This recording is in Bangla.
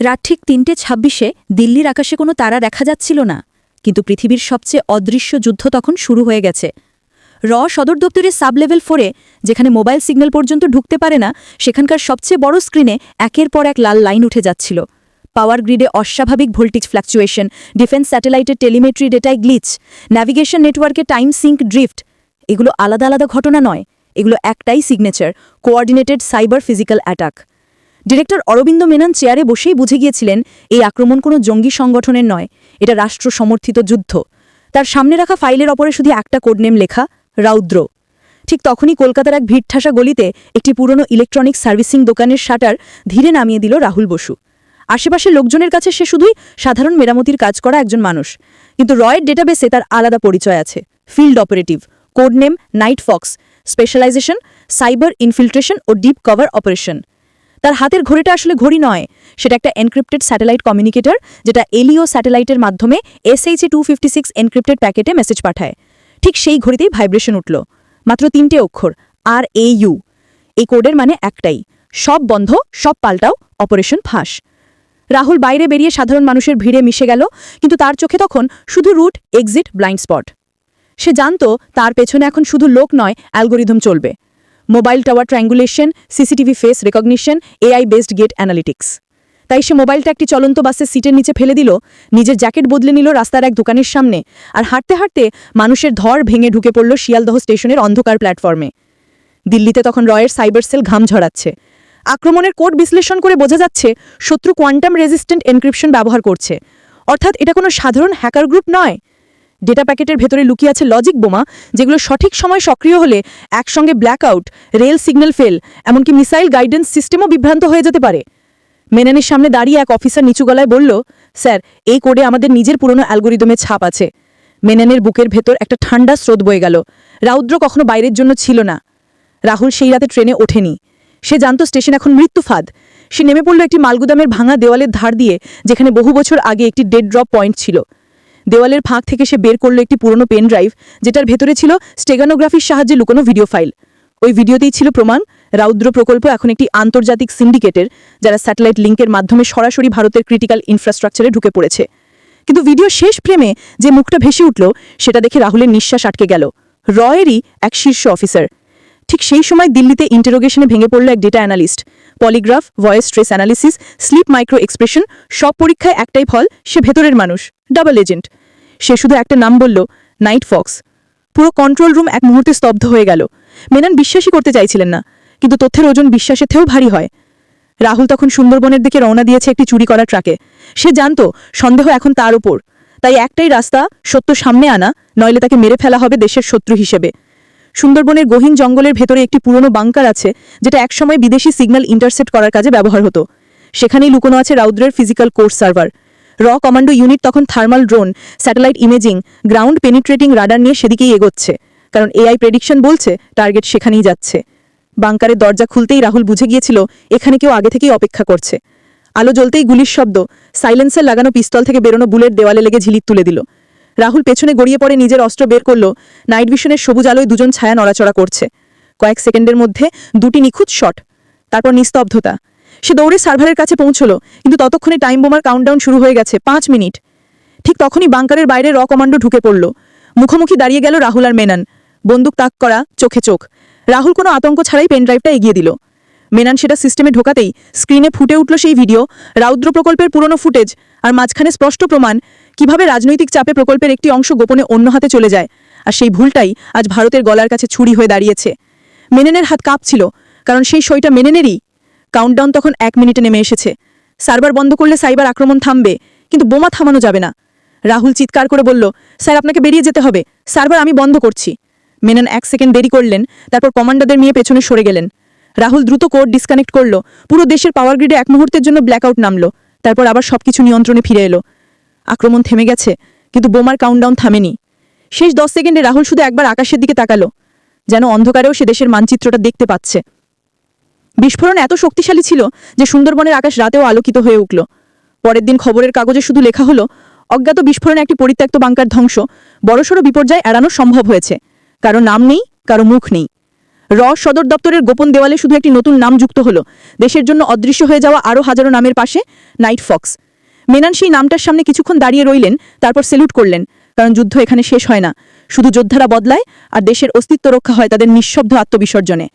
রাত ঠিক ৩:২৬-এ দিল্লির আকাশে কোনো তারা দেখা যাচ্ছিল না, কিন্তু পৃথিবীর সবচেয়ে অদৃশ্য যুদ্ধ তখন শুরু হয়ে গেছে। সদর দপ্তরের সাব লেভেল 4-এ, যেখানে মোবাইল সিগন্যাল পর্যন্ত ঢুকতে পারে না, সেখানকার সবচেয়ে বড় স্ক্রিনে একের পর এক লাল লাইন উঠে যাচ্ছিল। পাওয়ার গ্রিডে অস্বাভাবিক ভোল্টেজ ফ্ল্যাকচুয়েশন, ডিফেন্স স্যাটেলাইটের টেলিমেট্রি ডেটায় গ্লিচ, ন্যাভিগেশন নেটওয়ার্কে টাইম সিঙ্ক ড্রিফট। এগুলো আলাদা আলাদা ঘটনা নয়, এগুলো একটাই signature: coordinated cyber physical attack. Director Arvind Menon চেয়ারে বসেই বুঝে গিয়েছিলেন এই আক্রমণ কোনো জঙ্গি সংগঠনের নয়, এটা রাষ্ট্র সমর্থিত যুদ্ধ। তার সামনে রাখা ফাইলের ওপরে শুধু একটা কোডনেম লেখা, রাউদ্র। ঠিক তখনই কলকাতার এক ভিড়ঠাসা গলিতে একটি পুরনো ইলেকট্রনিক্স সার্ভিসিং দোকানের শাটার ধীরে নামিয়ে দিল রাহুল বসু। আশেপাশের লোকজনের কাছে সে শুধুই সাধারণ মেরামতির কাজ করা একজন মানুষ, কিন্তু রয়ের ডেটাবেসে তার আলাদা পরিচয় আছে: field operative, codename Night Fox, specialization cyber infiltration ও ডিপ কভার অপারেশন। তার হাতের ঘড়িটা আসলে ঘড়ি নয়, সেটা একটা এনক্রিপ্টেড স্যাটেলাইট কমিউনিকেটর, যেটা এলিও স্যাটেলাইটের মাধ্যমে SH-256 এনক্রিপ্টেড প্যাকেটে মেসেজ পাঠায়। ঠিক সেই ঘড়িতেই ভাইব্রেশন উঠল। মাত্র 3টে অক্ষর, RAU। এই কোডের মানে একটাই: সব বন্ধ, সব পাল্টাও, অপারেশন ফাঁস। রাহুল বাইরে বেরিয়ে সাধারণ মানুষের ভিড়ে মিশে গেল, কিন্তু তার চোখে তখন শুধু রুট, এক্সিট, ব্লাইন্ড স্পট। সে জানত তার পেছনে এখন শুধু লোক নয়, অ্যালগোরিদম চলবে: mobile tower triangulation, CCTV face recognition, AI based gate analytics. তাই সে মোবাইলটা একটি চলন্ত বাসের সিটের নিচে ফেলে দিল, নিজের জ্যাকেট বদলে নিল রাস্তার এক দোকানের সামনে, আর হাঁটতে হাঁটতে মানুষের ধর ভেঙে ঢুকে পড়ল শিয়ালদহ স্টেশনের অন্ধকার প্ল্যাটফর্মে। দিল্লিতে তখন রয়ের সাইবার সেল ঘাম ঝরাচ্ছে। আক্রমণের কোড বিশ্লেষণ করে বোঝা যাচ্ছে শত্রু কোয়ান্টাম রেজিস্ট্যান্ট এনক্রিপশন ব্যবহার করছে, অর্থাৎ এটা কোনো সাধারণ হ্যাকার গ্রুপ নয়। ডেটা প্যাকেটের ভেতরে লুকিয়ে আছে লজিক বোমা, যেগুলো সঠিক সময় সক্রিয় হলে একসঙ্গে ব্ল্যাকআউট, রেল সিগন্যাল ফেল, এমনকি মিসাইল গাইডেন্স সিস্টেমও বিভ্রান্ত হয়ে যেতে পারে। মেননের সামনে দাঁড়িয়ে এক অফিসার নিচু গলায় বলল, স্যার, এই কোডে আমাদের নিজের পুরনো অ্যালগোরিদমের ছাপ আছে। মেননের বুকের ভেতর একটা ঠান্ডা স্রোত বয়ে গেল। রাউদ্র কখনো বাইরের জন্য ছিল না। রাহুল সেই রাতে ট্রেনে ওঠেনি। সে জানত স্টেশন এখন মৃত্যু ফাঁদ। সে নেমে পড়ল একটি মালগুদামের ভাঙা দেওয়ালের ধার দিয়ে, যেখানে বহু বছর আগে একটি ডেড ড্রপ পয়েন্ট ছিল। দেওয়ালের ফাঁক থেকে সে বের করল একটি পুরনো পেন ড্রাইভ, যেটার ভেতরে ছিল স্টেগানোগ্রাফির সাহায্যে লুকোনো ভিডিও ফাইল। ওই ভিডিওতেই ছিল প্রমাণ: রাউদ্র প্রকল্প এখন একটি আন্তর্জাতিক সিন্ডিকেটের, যারা স্যাটেলাইট লিঙ্কের মাধ্যমে সরাসরি ভারতের ক্রিটিক্যাল ইনফ্রাস্ট্রাকচারে ঢুকে পড়েছে। কিন্তু ভিডিও শেষ ফ্রেমে যে মুখটা ভেসে উঠল, সেটা দেখে রাহুলের নিঃশ্বাস আটকে গেল। রয়েরই এক শীর্ষ অফিসার। ঠিক সেই সময় দিল্লিতে ইন্টারোগেশনে ভেঙে পড়ল এক data analyst. Polygraph, voice trace analysis, slip micro expression, সব পরীক্ষায় একটাই ফল: সে ভেতরের মানুষ, ডাবল এজেন্ট। সে শুধু একটা নাম বলল, নাইট ফক্স। পুরো কন্ট্রোল রুম এক মুহূর্তে স্তব্ধ হয়ে গেল। মেনন বিশ্বাসই করতে চাইছিলেন না, কিন্তু তথ্যের ওজন বিশ্বাসের থেকেও ভারী হয়। রাহুল তখন সুন্দরবনের দিকে রওনা দিয়েছে একটি চুরি করা ট্রাকে। সে জানত সন্দেহ এখন তার উপর, তাই একটাই রাস্তা: সত্য সামনে আনা, নইলে তাকে মেরে ফেলা হবে দেশের শত্রু হিসেবে। সুন্দরবনের গহীন জঙ্গলের ভেতরে একটি পুরনো বাংকার আছে, যেটা একসময় বিদেশি সিগন্যাল ইন্টারসেপ্ট করার কাজে ব্যবহার হতো। সেখানেই লুকোনো আছে রাউদ্রের physical course server. Commando unit তখন thermal drone, satellite imaging, ground penetrating radar নিয়ে সেদিকেই এগোচ্ছে, কারণ AI প্রেডিকশন বলছে টার্গেট সেখানেই যাচ্ছে। বাংকারের দরজা খুলতেই রাহুল বুঝে গিয়েছিল এখানে কেউ আগে থেকেই অপেক্ষা করছে। আলো জ্বলতেই গুলির শব্দ, সাইলেন্সার লাগানো পিস্তল থেকে বেরোনো বুলেট দেওয়ালে লেগে ঝিলিক তুলে দিল। রাহুল পেছনে গড়িয়ে পড়ে নিজের অস্ত্র বের করল। নাইট ভিশনের সবুজ আলোয় দুজন ছায়া নড়াচড়া করছে। কয়েক সেকেন্ডের মধ্যে দুটি নিখুঁত শট, তারপর নিস্তব্ধতা। সে দৌড়ে সার্ভারের কাছে পৌঁছল, কিন্তু ততক্ষণে টাইম বোমার কাউন্টডাউন শুরু হয়ে গেছে, 5 মিনিট। ঠিক তখনই বাংকারের বাইরে কমান্ডো ঢুকে পড়ল। মুখোমুখি দাঁড়িয়ে গেল রাহুল আর মেনন, বন্দুক তাক করা, চোখে চোখ। রাহুল কোনো আতঙ্ক ছাড়াই পেনড্রাইভটা এগিয়ে দিল। মেনন সেটা সিস্টেমে ঢোকাতেই স্ক্রিনে ফুটে উঠল সেই ভিডিও, রাউদ্র প্রকল্পের পুরনো ফুটেজ, আর মাঝখানে স্পষ্ট প্রমাণ কিভাবে রাজনৈতিক চাপে প্রকল্পের একটি অংশ গোপনে অন্য হাতে চলে যায়। আর সেই ভুলটাই আজ ভারতের গলার কাছে ছুরি হয়ে দাঁড়িয়েছে। মেননের হাত কাঁপছিল, কারণ সেই সইটা মেননেরই। কাউন্টডাউন তখন 1 মিনিটে নেমে এসেছে। সার্ভার বন্ধ করলে সাইবার আক্রমণ থামবে, কিন্তু বোমা থামানো যাবে না। রাহুল চিৎকার করে বলল, স্যার, আপনাকে বেরিয়ে যেতে হবে, সার্ভার আমি বন্ধ করছি। মেনন 1 সেকেন্ড দেরি করলেন, তারপর কমান্ডারদের নিয়ে পেছনে সরে গেলেন। রাহুল দ্রুত কোড ডিসকানেক্ট করল। পুরো দেশের পাওয়ার গ্রিডে এক মুহূর্তের জন্য ব্ল্যাকআউট নামল, তারপর আবার সবকিছু নিয়ন্ত্রণে ফিরে এলো। আক্রমণ থেমে গেছে, কিন্তু বোমার কাউন্টডাউন থামেনি। শেষ 10 সেকেন্ডে রাহুল শুধু একবার আকাশের দিকে তাকালো, যেন অন্ধকারেও সে দেশের মানচিত্রটা দেখতে পাচ্ছে। বিস্ফোরণ এত শক্তিশালী ছিল যে সুন্দরবনের আকাশ রাতেও আলোকিত হয়ে উঠল। পরের দিন খবরের কাগজে শুধু লেখা হলো, অজ্ঞাত বিস্ফোরণে একটি পরিত্যক্ত বাংকার ধ্বংস, বড়সড় বিপর্যয় এড়ানো সম্ভব হয়েছে। কারো নাম নেই, কারো মুখ নেই। সদর দপ্তরের গোপন দেওয়ালে শুধু একটি নতুন নাম যুক্ত হলো, দেশের জন্য অদৃশ্য হয়ে যাওয়া আরও হাজারো নামের পাশে নাইট ফক্স। মেনান সেই নামটার সামনে কিছুক্ষণ দাঁড়িয়ে রইলেন, তারপর সেলুট করলেন, কারণ যুদ্ধ এখানে শেষ হয় না, শুধু যোদ্ধারা বদলায় আর দেশের অস্তিত্ব রক্ষা হয় তাদের নিঃশব্দ আত্মবিসর্জনে।